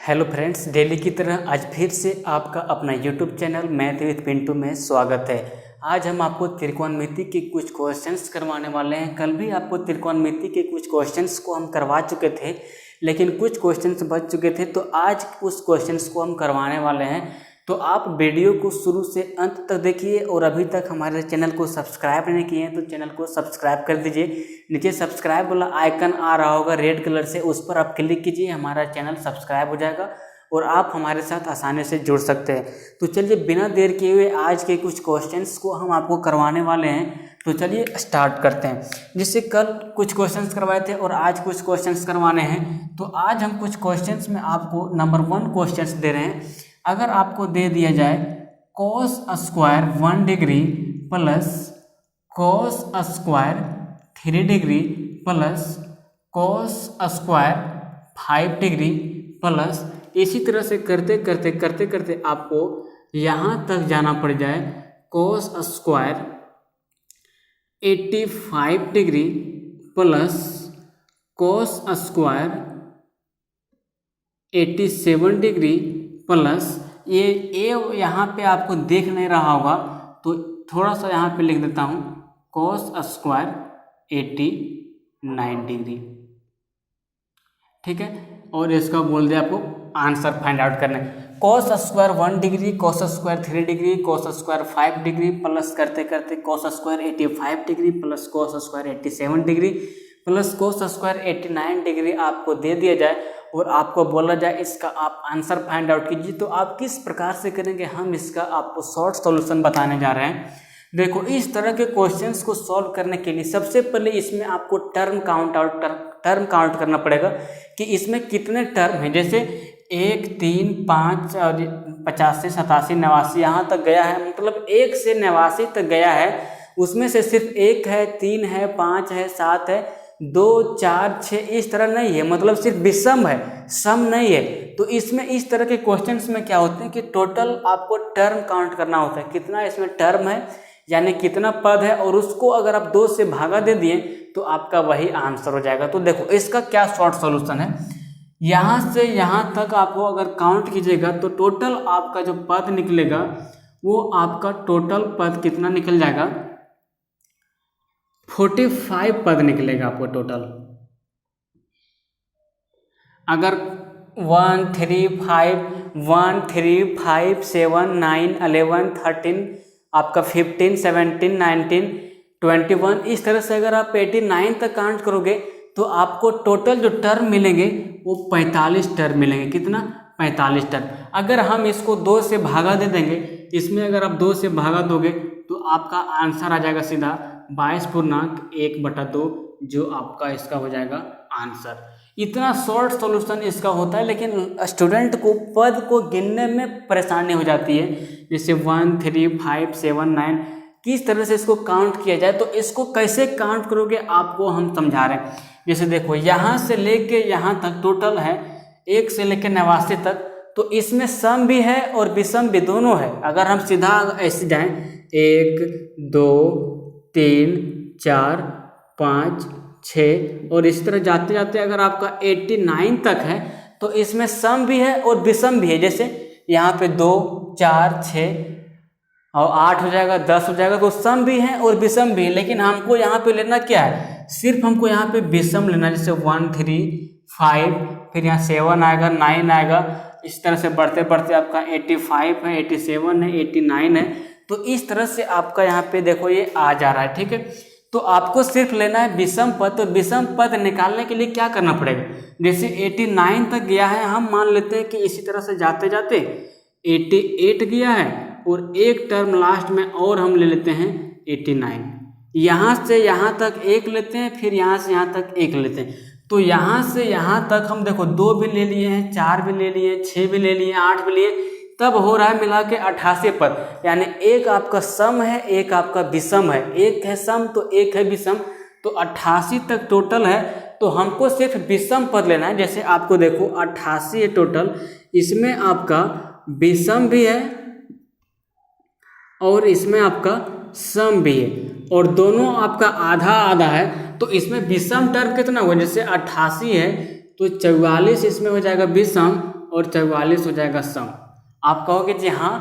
Hello friends, daily की तरह आज फिर से आपका अपना YouTube channel math with Pintu में स्वागत है। आज हम आपको त्रिकोणमिति के कुछ क्वेश्चंस करवाने वाले हैं। कल भी आपको त्रिकोणमिति के कुछ क्वेश्चंस को हम करवा चुके थे, लेकिन कुछ क्वेश्चंस बच चुके थे, तो आज उस क्वेश्चंस को हम करवाने वाले हैं। तो आप वीडियो को शुरू से अंत तक देखिए, और अभी तक हमारे चैनल को सब्सक्राइब नहीं किए हैं तो चैनल को सब्सक्राइब कर दीजिए। नीचे सब्सक्राइब वाला आइकन आ रहा होगा रेड कलर से, उस पर आप क्लिक कीजिए, हमारा चैनल सब्सक्राइब हो जाएगा और आप हमारे साथ आसानी से जुड़ सकते हैं। तो चलिए बिना देर किए हुए आज के कुछ क्वेश्चंस को हम आपको करवाने वाले हैं। तो चलिए स्टार्ट करते हैं। जैसे कल कुछ क्वेश्चंस करवाए थे और आज कुछ क्वेश्चंस करवाने हैं, तो आज हम कुछ क्वेश्चंस में आपको नंबर 1 क्वेश्चंस दे रहे हैं। अगर आपको दे दिया जाए cos square 1 degree plus cos square 3 degree plus cos square 5 degree plus, इसी तरह से करते करते आपको यहाँ तक जाना पड़ जाए cos square 85 degree plus cos square 87 degree plus, ये यहाँ पे आपको देख नहीं रहा होगा तो थोड़ा सा यहाँ पे लिख देता हूँ cos स्क्वायर 89 डिग्री। ठीक है, और इसका बोल दिया आपको आंसर फाइंड आउट करना है। cos square 1 degree, cos square 3 degree, cos square 5 degree plus करते cos square 85 degree plus cos square 87 degree plus cos square 89 degree आपको दे दिया जाए और आपको बोला जाए इसका आप आंसर फाइंड आउट कीजिए, तो आप किस प्रकार से करेंगे, हम इसका आपको शॉर्ट सॉल्यूशन बताने जा रहे हैं। देखो, इस तरह के क्वेश्चंस को सॉल्व करने के लिए सबसे पहले इसमें आपको टर्म काउंट करना पड़ेगा कि इसमें कितने टर्म हैं। जैसे 1, 3, 5 और 85, 87, 89 यहाँ तक गया है, मतलब 1 से 89 तक गया है। उसमें से सिर्फ 1 है, 3 है, 5 है, 7 है, 2, 4, 6 इस तरह नहीं है, मतलब सिर्फ विषम है, सम नहीं है। तो इसमें इस तरह के क्वेश्चंस में क्या होते हैं कि टोटल आपको टर्म काउंट करना होता है, कितना इसमें टर्म है यानी कितना पद है, और उसको अगर आप 2 से भागा दे दिए तो आपका वही आंसर हो जाएगा। तो देखो इसका क्या शॉर्ट सॉल्यूशन है, यहाँ से यहाँ तक आपको अगर काउंट कीजिएगा तो टोटल आपका जो पद निकलेगा वो आपका टोटल पद कितना निकल जाएगा, 45 पद निकलेगा आपको टोटल। अगर 1, 3, 5, 7, 9, 11, 13 आपका 15, 17, 19, 21 इस तरह से अगर आप 89 तक काउंट करोगे तो आपको टोटल जो टर्म मिलेंगे वो 45 टर्म मिलेंगे। कितना? 45 टर्म। अगर हम इसको 2 से भागा दे देंगे, इसमें अगर आप 2 से भागा दोगे तो आपका आंसर आ जाएगा सीधा 22.1/2, जो आपका इसका हो जाएगा आंसर। इतना शॉर्ट सॉल्यूशन इसका होता है, लेकिन स्टूडेंट को पद को गिनने में परेशानी हो जाती है। जैसे 1, 3, 5, 7, 9 किस तरह से इसको काउंट किया जाए, तो इसको कैसे काउंट करोगे आपको हम समझा रहे हैं। जैसे देखो, यहाँ से लेके यहाँ तक टोटल है 1 से लेके 89 तक, तो इसमें सम भी है और विषम भी, दोनों है। अगर हम सीधा ऐसे जाएं 1, 2, 3, 4, 5, 6 और इस तरह जाते जाते अगर आपका 89 तक है तो इसमें सम भी है और विषम भी है। जैसे यहाँ पे 2, 4, 6 और 8 हो जाएगा, 10 हो जाएगा, तो सम भी है और विषम भी है। लेकिन हमको यहाँ पे लेना क्या है, सिर्फ हमको यहाँ पे विषम लेना। जैसे 1, 3, 5 फिर यहाँ 7 आएगा, 9 आएगा, इस तरह से बढ़ते बढ़ते आपका 85 है, 87 है, 89 है। तो इस तरह से आपका यहाँ पे देखो ये आ जा रहा है। ठीक है, तो आपको सिर्फ लेना है विषम पद। तो विषम पद निकालने के लिए क्या करना पड़ेगा, जैसे 89 तक गया है, हम मान लेते हैं कि इसी तरह से जाते जाते 88 गया है और एक टर्म लास्ट में और हम ले लेते हैं 89। यहाँ से यहाँ तक 1 लेते हैं, फिर यहाँ से यहाँ तक 1 लेते हैं। तो यहाँ से यहाँ तक हम देखो 2 भी ले लिए हैं, 4 भी ले लिए, 6 भी ले लिए, 8 भी लिए, तब हो रहा है मिला के 88 पद। यानी एक आपका सम है, एक आपका विषम है, एक है सम तो एक है विषम, तो 88 तक टोटल है। तो हमको सिर्फ विषम पद लेना है। जैसे आपको देखो 88 है टोटल, इसमें आपका विषम भी है और इसमें आपका सम भी है, और दोनों आपका आधा आधा है। तो इसमें विषम टर्म कितना हुआ, जैसे 88 है तो 44 इसमें हो जाएगा विषम और 44 हो जाएगा सम। आप कहोगे जी हाँ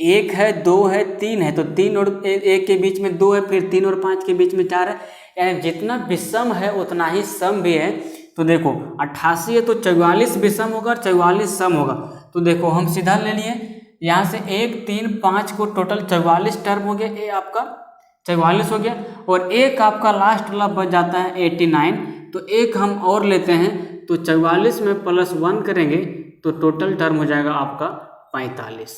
1 है 2 है 3 है, तो 3 और 1 के बीच में 2 है, फिर 3 और 5 के बीच में 4 है, यानी जितना विषम है उतना ही सम भी है। तो देखो 88 है तो 44 विषम होगा और 44 सम होगा। तो देखो हम सीधा ले लिए यहाँ से 1 3 5 को टोटल 44 टर्म हो गया, ये आपका 44 हो गया, और एक आपका लास्ट वाला बच जाता है 89। तो एक हम और लेते हैं, तो 44 में +1 करेंगे तो टोटल टर्म हो जाएगा आपका 45।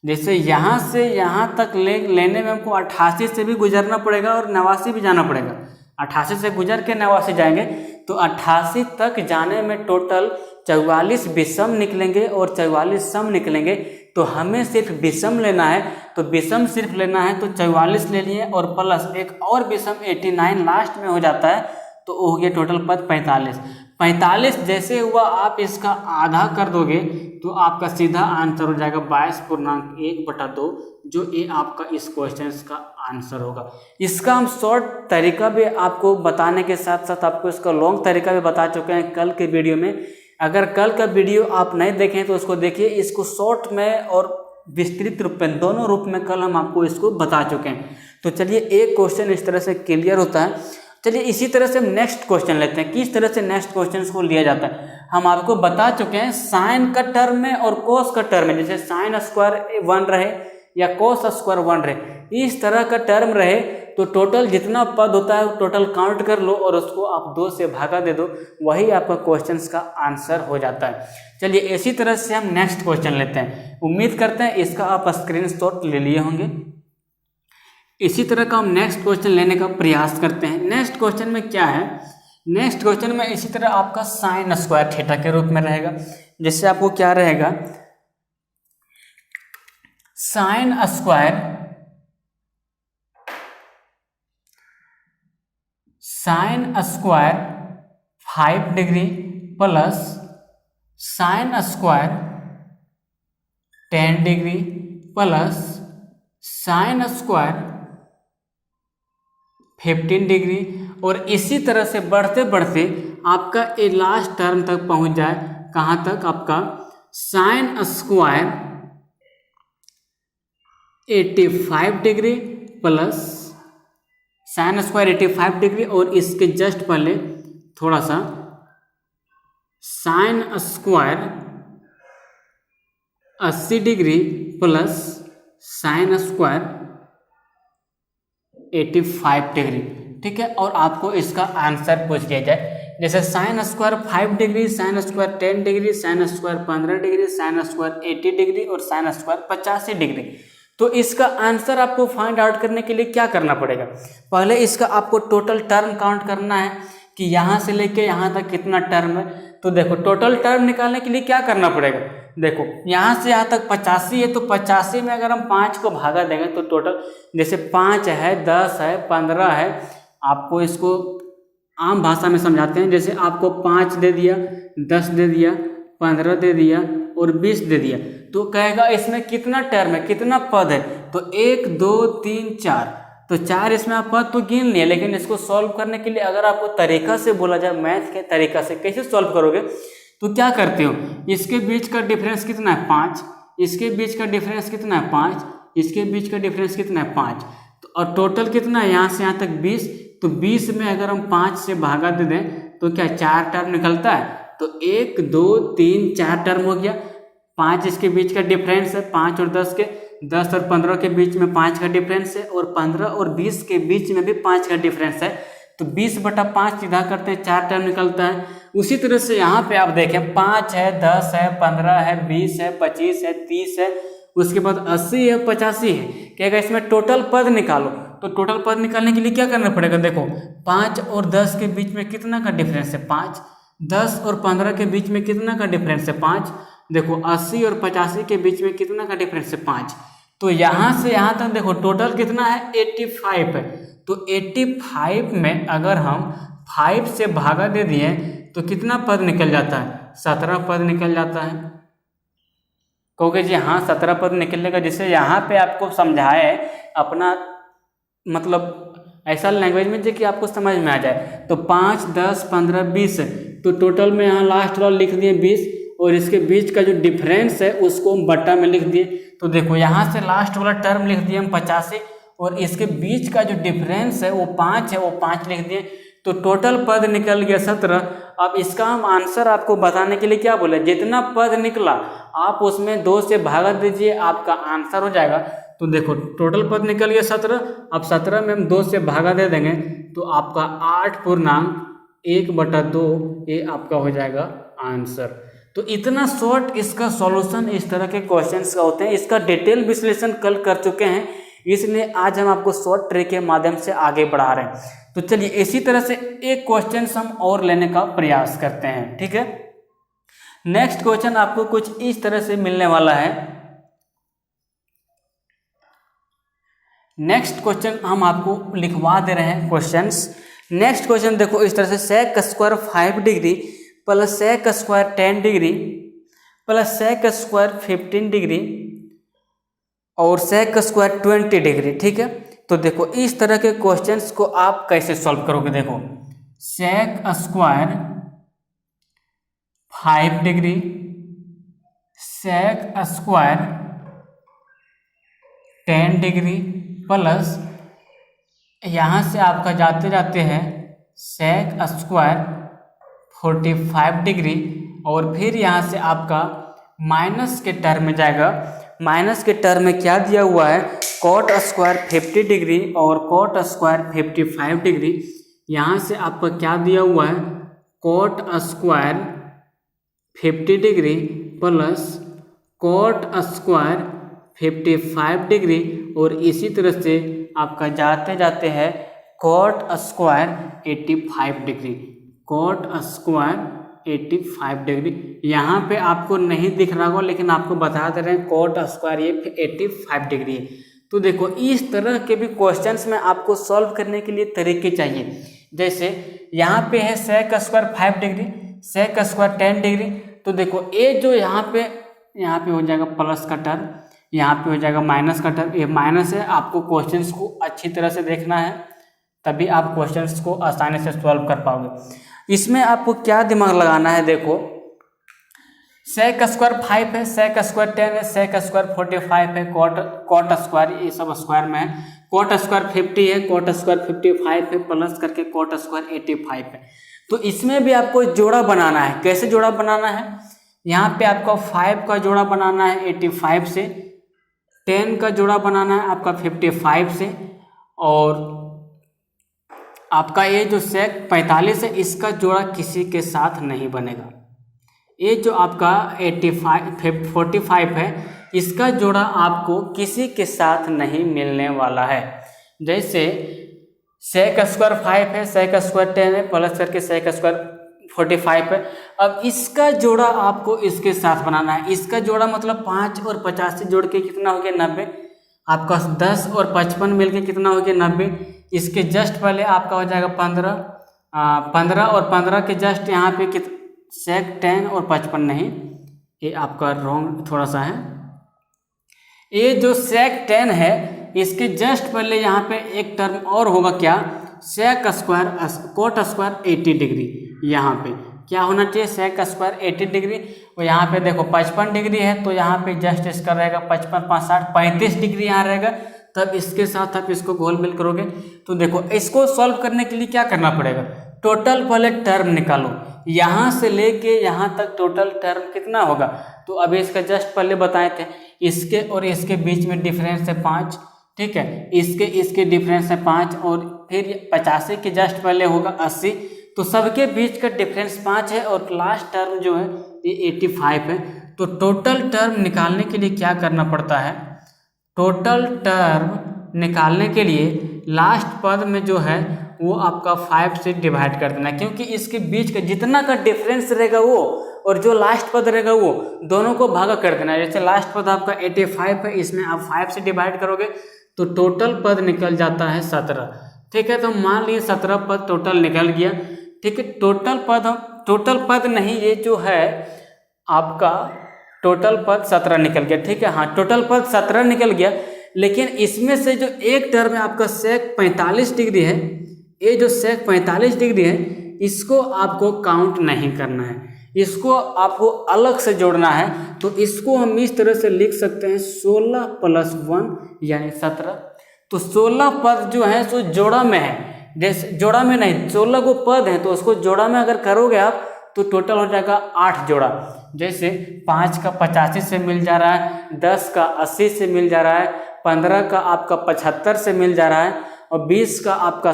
जैसे यहाँ से यहाँ तक लेने में हमको 88 से भी गुजरना पड़ेगा और 89 भी जाना पड़ेगा। 88 से गुजर के 89 जाएंगे तो 88 तक जाने में टोटल 44 विषम निकलेंगे और 44 सम निकलेंगे। तो हमें सिर्फ विषम लेना है, तो विषम सिर्फ लेना है तो 44 ले लिए और प्लस एक और विषम 89 लास्ट में हो जाता है, तो हो गया टोटल पद 45। 45 जैसे हुआ आप इसका आधा कर दोगे तो आपका सीधा आंसर हो जाएगा 22.1/2, जो ये आपका इस क्वेश्चन का आंसर होगा। इसका हम शॉर्ट तरीका भी आपको बताने के साथ साथ आपको इसका लॉन्ग तरीका भी बता चुके हैं कल के वीडियो में। अगर कल का वीडियो आप नहीं देखें तो उसको देखिए, इसको शॉर्ट में और विस्तृत रूप में दोनों रूप में कल हम आपको इसको बता चुके हैं। तो चलिए एक क्वेश्चन इस तरह से क्लियर होता है। चलिए इसी तरह से हम नेक्स्ट क्वेश्चन लेते हैं, किस तरह से नेक्स्ट क्वेश्चन को लिया जाता है। हम आपको बता चुके हैं साइन का टर्म में और कोस का टर्म में, जैसे साइन स्क्वायर 1 रहे या कोस स्क्वायर 1 रहे, इस तरह का टर्म रहे तो टोटल जितना पद होता है टोटल काउंट कर लो और उसको आप 2 से भागा दे दो, वही आपका क्वेश्चन का आंसर हो जाता है। चलिए इसी तरह से हम नेक्स्ट क्वेश्चन लेते हैं। उम्मीद करते हैं इसका आप स्क्रीनशॉट ले लिए होंगे। इसी तरह का हम नेक्स्ट क्वेश्चन लेने का प्रयास करते हैं। नेक्स्ट क्वेश्चन में क्या है, नेक्स्ट क्वेश्चन में इसी तरह आपका साइन स्क्वायर थीटा के रूप में रहेगा। जैसे आपको क्या रहेगा, sine square 5 degree plus sine square 10 degree plus sine square 15 degree, और इसी तरह से बढ़ते बढ़ते आपका ये लास्ट टर्म तक पहुंच जाए, कहाँ तक, आपका sine square 85 degree plus sine square 85 degree, और इसके जस्ट पहले थोड़ा सा sine square 80 degree plus sine square 85 degree. ठीक है, और आपको इसका आंसर पूछ दिया जाए, जैसे sine square 5 degree, sine square 10 degree, sine square 15 degree, sine square 80 degree और साइन स्क्वायर 85 डिग्री। तो इसका आंसर आपको फाइंड आउट करने के लिए क्या करना पड़ेगा, पहले इसका आपको टोटल टर्म काउंट करना है कि यहाँ से लेके यहाँ तक कितना टर्म है। तो देखो टोटल टर्म निकालने के लिए क्या करना पड़ेगा, देखो यहाँ से यहाँ तक 85 है, तो 85 में अगर हम 5 को भागा देंगे तो टोटल, जैसे 5 है 10 है 15 है, आपको इसको आम भाषा में समझाते हैं। जैसे आपको 5 दे दिया, 10 दे दिया, 15 दे दिया और 20 दे दिया, तो कहेगा इसमें कितना टर्म है, कितना पद है, तो 1 2 3 4, तो 4 इसमें आप पद तो गिन लिए। लेकिन इसको सॉल्व करने के लिए अगर आपको तरीका से बोला जाए, मैथ के तरीका से कैसे सॉल्व करोगे, तो क्या करते हो, इसके बीच का डिफरेंस कितना है 5, इसके बीच का डिफरेंस कितना है 5, इसके बीच का डिफरेंस कितना है 5, तो और टोटल कितना है यहाँ से यहाँ तक 20, तो 20 में अगर हम 5 से भागा दे दें तो क्या 4 टर्म निकलता है, तो 1 2 3 4 टर्म हो गया। 5 इसके बीच का डिफरेंस है, 5 और 10 के, 10 और 15 के बीच में 5 का डिफरेंस है, और 15 और 20 के बीच में भी 5 का डिफरेंस है, तो 20/5 सीधा करते हैं 4 टर्म निकलता है। उसी तरह से यहाँ पे आप देखें 5 है 10 है 15 है 20 है 25 है 30 है, उसके बाद 80 है 85 है, कहेगा इसमें टोटल पद निकालो। तो टोटल पद निकालने के लिए क्या करना पड़ेगा, देखो 5 और 10 के बीच में कितना का डिफरेंस है 5, 10 और 15 के बीच में कितना का डिफरेंस है 5, देखो 80 और 85 के बीच में कितना का डिफरेंस है 5, तो यहाँ से यहाँ तक देखो टोटल कितना है 85 है। तो 85 में अगर हम 5 से भागा दे दिए तो कितना पद निकल जाता है, 17 पद निकल जाता है। कहोगे जी हाँ 17 पद निकलेगा, जिससे यहाँ पे आपको समझाए अपना मतलब ऐसा लैंग्वेज में जो कि आपको समझ में आ जाए। तो 5 10 15 20 तो टोटल में यहाँ लास्ट वाला लिख दिए 20, और इसके बीच का जो डिफरेंस है उसको हम बट्टा में लिख दिए। तो देखो यहाँ से लास्ट वाला टर्म लिख दिए हम 85 और इसके बीच का जो डिफरेंस है वो 5 है, वो 5 लिख दिए। तो टोटल पद निकल गया 17। अब इसका हम आंसर आपको बताने के लिए क्या बोले, जितना पद निकला आप उसमें 2 से भागा दीजिए, आपका आंसर हो जाएगा। तो देखो टोटल पद निकल गया 17। अब 17 में हम 2 से भागा दे देंगे तो आपका 8.1/2 ये आपका हो जाएगा आंसर। तो इतना शॉर्ट इसका सॉल्यूशन इस तरह के क्वेश्चंस का होते हैं। इसका डिटेल विश्लेषण कल कर चुके हैं, इसलिए आज हम आपको शॉर्ट ट्रिक के माध्यम से आगे बढ़ा रहे हैं। तो चलिए इसी तरह से एक क्वेश्चन हम और लेने का प्रयास करते हैं, ठीक है। नेक्स्ट क्वेश्चन आपको कुछ इस तरह से मिलने वाला है। नेक्स्ट क्वेश्चन हम आपको लिखवा दे रहे हैं क्वेश्चंस। नेक्स्ट क्वेश्चन देखो इस तरह से sec square 5 degree plus sec square 10 degree plus sec square 15 degree और सेक स्क्वायर 20 डिग्री, ठीक है। तो देखो इस तरह के क्वेश्चंस को आप कैसे सॉल्व करोगे। देखो sec square 5 degree, sec square 10 degree plus यहाँ से आपका जाते जाते हैं सेक स्क्वायर 45 डिग्री और फिर यहाँ से आपका माइनस के टर्म में जाएगा। माइनस के टर्म में क्या दिया हुआ है, कॉट स्क्वायर 50 डिग्री और कॉट स्क्वायर 55 डिग्री। यहाँ से आपका क्या दिया हुआ है, cot square 50 degree plus cot square 55 degree और इसी तरह से आपका जाते जाते हैं cot square 85 degree, cot square 85 degree. यहाँ पे आपको नहीं दिख रहा होगा लेकिन आपको बता दे रहे हैं कॉट स्क्वायर ये 85 डिग्री है। तो देखो इस तरह के भी क्वेश्चंस में आपको सॉल्व करने के लिए तरीके चाहिए। जैसे यहाँ पे है sec square 5 degree, sec square 10 degree. तो देखो ये जो यहाँ पे हो जाएगा प्लस का टर्म, यहाँ पे हो जाएगा माइनस का टर्म, ये माइनस है। आपको क्वेश्चंस को अच्छी तरह से देखना है तभी आप क्वेश्चंस को आसानी से सॉल्व कर पाओगे। इसमें आपको क्या दिमाग लगाना है, देखो सेक स्क्वायर 5 है, सेक स्क्वायर 10 है, सेक स्क्वायर 45 है, कॉट स्क्वायर ये सब स्क्वायर में है, कॉट स्क्वायर 50 है, कॉट स्क्वायर 55 है, प्लस करके कॉट स्क्वायर 85 है। तो इसमें भी आपको जोड़ा बनाना है। कैसे जोड़ा बनाना है, यहाँ पे आपको 5 का जोड़ा बनाना है 85 से, 10 का जोड़ा बनाना है आपका 55 से और आपका ये जो सेक 45 है इसका जोड़ा किसी के साथ नहीं बनेगा। ये जो आपका 45 है इसका जोड़ा आपको किसी के साथ नहीं मिलने वाला है। जैसे सेक स्क्वायर 5 है, सेक स्क्वायर 10 है, प्लस करके सेक स्क्वायर 45 है। अब इसका जोड़ा आपको इसके साथ बनाना है। इसका जोड़ा मतलब 5 और 85 जोड़ के कितना हो गया 90, आपका 10 और 55 मिलके कितना हो गया 90। इसके जस्ट पहले आपका हो जाएगा 15 और 15 के जस्ट यहाँ पे सेक 10 और 55 नहीं, ये आपका रॉन्ग थोड़ा सा है। ये जो सेक 10 है इसके जस्ट पहले यहाँ पे एक टर्म और होगा, क्या, sec square cot square 80 degree. यहाँ पे क्या होना चाहिए, सेक स्क्वायर 80 डिग्री और यहाँ पे देखो 55 डिग्री है तो यहाँ पे जस्ट इसका रहेगा 55 5 60 35 डिग्री यहाँ रहेगा। तब इसके साथ आप इसको गोल मिल करोगे। तो देखो इसको सॉल्व करने के लिए क्या करना पड़ेगा, टोटल पहले टर्म निकालो, यहाँ से लेके यहाँ तक टोटल टर्म कितना होगा। तो अभी इसका जस्ट पहले बताए थे, इसके और इसके बीच में डिफरेंस है 5, ठीक है, इसके डिफरेंस है 5 और फिर 85 के जस्ट पहले होगा 80। तो सबके बीच का डिफरेंस 5 है और लास्ट टर्म जो है ये 85 है। तो टोटल टर्म निकालने के लिए क्या करना पड़ता है, टोटल टर्म निकालने के लिए लास्ट पद में जो है वो आपका 5 से डिवाइड कर देना, क्योंकि इसके बीच का जितना का डिफरेंस रहेगा वो और जो लास्ट पद रहेगा वो दोनों को भागा कर देना। जैसे लास्ट पद आपका 85 है, इसमें आप 5 से डिवाइड करोगे तो टोटल पद निकल जाता है 17, ठीक है। तो मान लीजिए 17 पद टोटल निकल गया, ठीक है। टोटल पद नहीं, ये जो है आपका टोटल पद 17 निकल गया, ठीक है। हाँ, टोटल पद 17 निकल गया, लेकिन इसमें से जो एक टर्म है आपका सेक 45 डिग्री है, ये जो सेक 45 डिग्री है इसको आपको काउंट नहीं करना है। इसको आपको अलग से जोड़ना है, तो इसको हम इस तरह से लिख सकते हैं 16 + 1 यानी 17। तो 16 पद जो है सो जोड़ा में है, जैसे जोड़ा में नहीं, 16 को पद है तो उसको जोड़ा में अगर करोगे आप तो टोटल हो जाएगा 8 जोड़ा। जैसे 5 का 85 से मिल जा रहा है, 10 का 80 से मिल जा रहा है, 15 का आपका 75 से मिल जा रहा है और 20 का आपका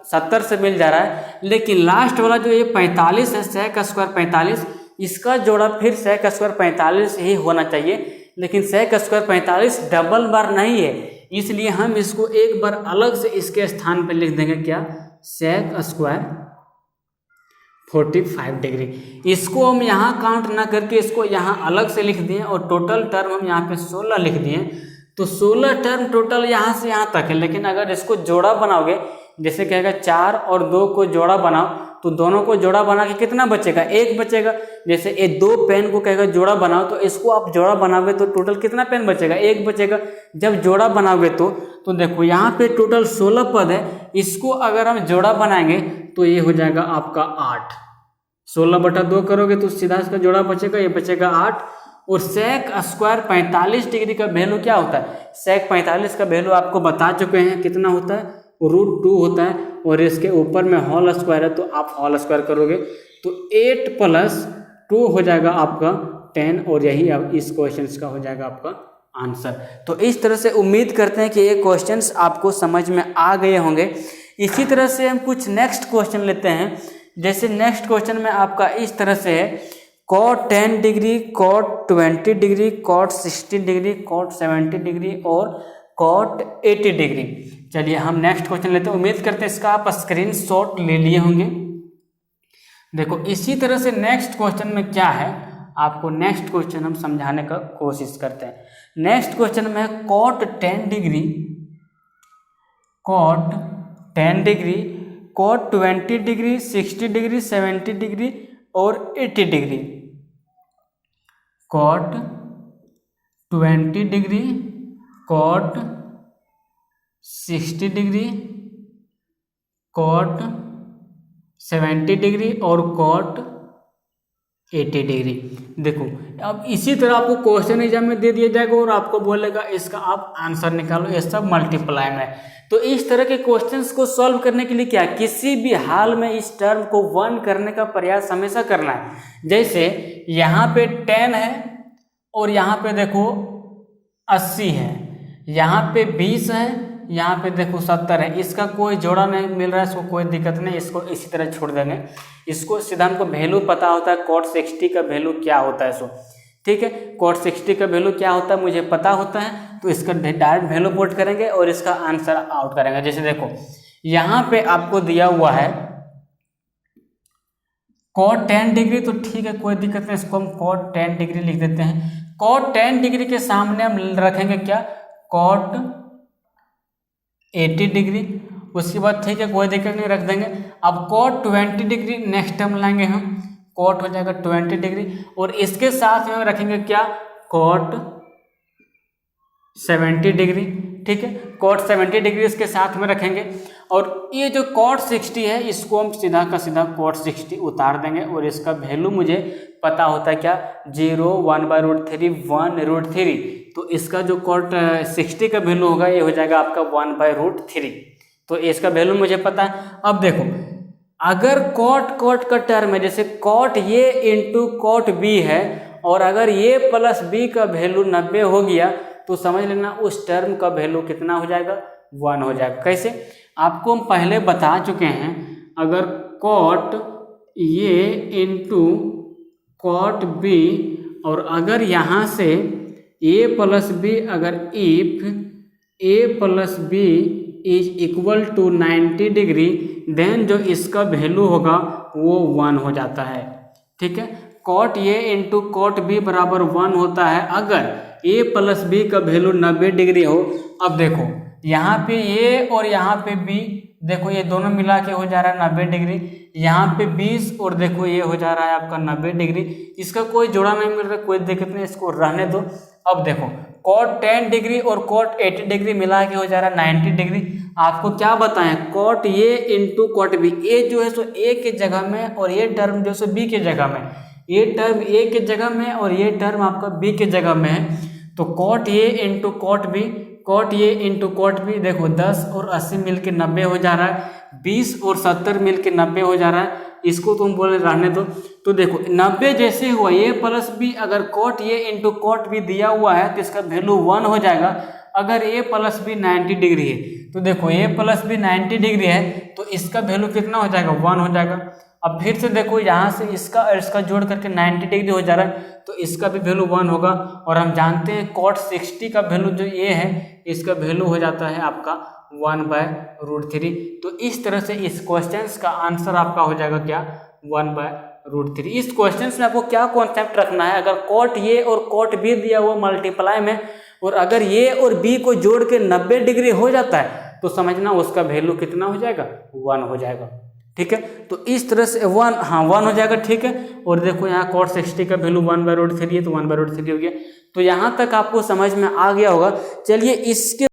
70 से मिल जा रहा है। लेकिन लास्ट वाला जो ये 45 है, sec² 45, इसका जोड़ा फिर sec² 45 ही होना चाहिए, लेकिन sec² 45 डबल बार नहीं है, इसलिए हम इसको एक बार अलग से इसके स्थान पर लिख देंगे क्या, sec² 45 डिग्री। इसको हम यहाँ काउंट ना करके इसको यहाँ अलग से लिख दिए और टोटल टर्म हम यहाँ पे 16 लिख दिए। तो 16 टर्म टोटल यहाँ से यहाँ तक है, लेकिन अगर इसको जोड़ा बनाओगे, जैसे कहेगा 4 और 2 को जोड़ा बनाओ, तो दोनों को जोड़ा बना के कितना बचेगा, 1 बचेगा। जैसे ये 2 पेन को कहेगा जोड़ा बनाओ, तो इसको आप जोड़ा बनाओगे तो टोटल कितना पेन बचेगा, 1 बचेगा। जब जोड़ा बनाओगे तो देखो यहाँ पे टोटल 16 पद है, इसको अगर हम जोड़ा बनाएंगे तो ये हो जाएगा आपका 8। 16/2 करोगे तो सीधा इसका जोड़ा बचेगा, ये बचेगा 8। और sec² 45 डिग्री का वैल्यू क्या होता है, sec 45 का वैल्यू आपको बता चुके हैं, कितना होता है, √2 होता है। और इसके ऊपर में होल स्क्वायर है तो आप होल स्क्वायर करोगे तो 8 + 2 हो जाएगा आपका 10, और यही अब इस क्वेश्चन का हो जाएगा आपका आंसर। तो इस तरह से उम्मीद करते हैं कि ये क्वेश्चंस आपको समझ में आ गए होंगे। इसी तरह से हम कुछ नेक्स्ट क्वेश्चन लेते हैं। जैसे नेक्स्ट क्वेश्चन में आपका इस तरह से है, cot 10 degree, cot 20 degree, cot 60 degree, cot 70 degree और cot 80 डिग्री। चलिए हम नेक्स्ट क्वेश्चन लेते हैं। उम्मीद करते हैं इसका आप स्क्रीनशॉट ले लिए होंगे। देखो इसी तरह से नेक्स्ट क्वेश्चन में क्या है, आपको नेक्स्ट क्वेश्चन हम समझाने का कोशिश करते हैं। नेक्स्ट क्वेश्चन में है cot 10 degree, cot 10 degree, cot 20 degree, 60 degree, 70 degree और 80 degree. cot 20 degree, cot 60 degree, cot 70 degree और cot 80 डिग्री। देखो अब इसी तरह आपको क्वेश्चन एग्जाम में दे दिया जाएगा और आपको बोलेगा इसका आप आंसर निकालो, ये सब मल्टीप्लाई में। तो इस तरह के क्वेश्चंस को सॉल्व करने के लिए क्या, किसी भी हाल में इस टर्म को 1 करने का प्रयास हमेशा करना है। जैसे यहाँ पे 10 है और यहाँ पे देखो 80 है, यहाँ पे 20 है, यहाँ पे देखो 70 है, इसका कोई जोड़ा नहीं मिल रहा है, इसको कोई दिक्कत नहीं, इसको इसी तरह छोड़ देंगे। इसको सीधा हमको वैल्यू पता होता है cot 60 का वैल्यू क्या होता है, सो ठीक है, cot 60 का वैल्यू क्या होता है मुझे पता होता है, तो इसका डायरेक्ट वैल्यू पुट करेंगे और इसका आंसर आउट करेंगे। जैसे देखो यहाँ पे आपको दिया हुआ है cot 10 डिग्री, तो ठीक है कोई दिक्कत नहीं, इसको हम cot 10 डिग्री लिख देते हैं। cot 10 डिग्री के सामने हम रखेंगे क्या, cot 80 डिग्री, उसके बाद ठीक है कोई दिक्कत नहीं रख देंगे। अब cot 20 डिग्री नेक्स्ट टर्म लाएंगे हम, cot हो जाएगा 20 डिग्री और इसके साथ में रखेंगे क्या, cot 70 डिग्री। ठीक है, cot 70 डिग्री इसके साथ में रखेंगे और ये जो cot 60 है इसको हम सीधा का सीधा cot 60 उतार देंगे और इसका वैल्यू मुझे पता होता है क्या, 0, 1/√3, 1√3। तो इसका जो cot 60 का वैल्यू होगा ये हो जाएगा आपका 1/√3। तो इसका वैल्यू मुझे पता है। अब देखो अगर cot का टर्म है, जैसे cot ये इंटू cot b है और अगर ये प्लस b का वैल्यू 90 हो गया तो समझ लेना उस टर्म का वैल्यू कितना हो जाएगा, 1 हो जाएगा। कैसे, आपको हम पहले बता चुके हैं, अगर cot ये इंटू cot b और अगर यहाँ से a प्लस b, अगर if a plus b is equal to 90 degree, then जो इसका वैल्यू होगा वो 1 हो जाता है। ठीक है, cot a into cot b बराबर 1 होता है अगर a प्लस b का वैल्यू 90 डिग्री हो। अब देखो यहाँ पे a और यहाँ पे b, देखो ये दोनों मिला के हो जा रहा है 90 डिग्री, यहाँ पे 20 और देखो ये हो जा रहा है आपका 90 डिग्री। इसका कोई जोड़ा नहीं मिल रहा, कोई दिक्कत नहीं, इसको रहने दो। अब देखो cot 10 डिग्री और cot 80 डिग्री मिला के हो जा रहा है 90 डिग्री। आपको क्या बताएं, cot a into cot b, a जो है सो a के जगह में और ये टर्म जो है सो b के जगह में, ये टर्म ए के जगह में है और ये टर्म आपका बी के जगह में है, तो cot A into cot B, cot A into cot B, देखो 10 और 80 मिलके 90 हो जा रहा है, 20 और 70 मिलके 90 हो जा रहा है, इसको तुम बोले रहने दो। तो देखो 90 जैसे हुआ ए प्लस बी, अगर cot A into cot B दिया हुआ है तो इसका वैल्यू 1 हो जाएगा। अगर ए प्लस बी 90 डिग्री है तो देखो ए प्लस बी 90 डिग्री है तो इसका वैल्यू कितना हो जाएगा, 1 हो जाएगा। अब फिर से देखो यहाँ से इसका और इसका जोड़ करके 90 डिग्री हो जा रहा है तो इसका भी वैल्यू 1 होगा। और हम जानते हैं कॉट 60 का वैल्यू जो ये है इसका वैल्यू हो जाता है आपका 1/√3। तो इस तरह से इस क्वेश्चन का आंसर आपका हो जाएगा क्या, 1/√3। इस क्वेश्चन में आपको क्या कॉन्सेप्ट रखना है, अगर कॉट ए और कॉट बी दिया हुआ मल्टीप्लाई में और अगर ए और बी को जोड़ के 90 डिग्री हो जाता है तो समझना उसका वैल्यू कितना हो जाएगा, 1 हो जाएगा। ठीक है, तो इस तरह से 1 हो जाएगा। ठीक है, और देखो यहाँ कॉट 60 का वैल्यू 1/√3 है तो 1/√3 हो गया। तो यहाँ तक आपको समझ में आ गया होगा। चलिए इसके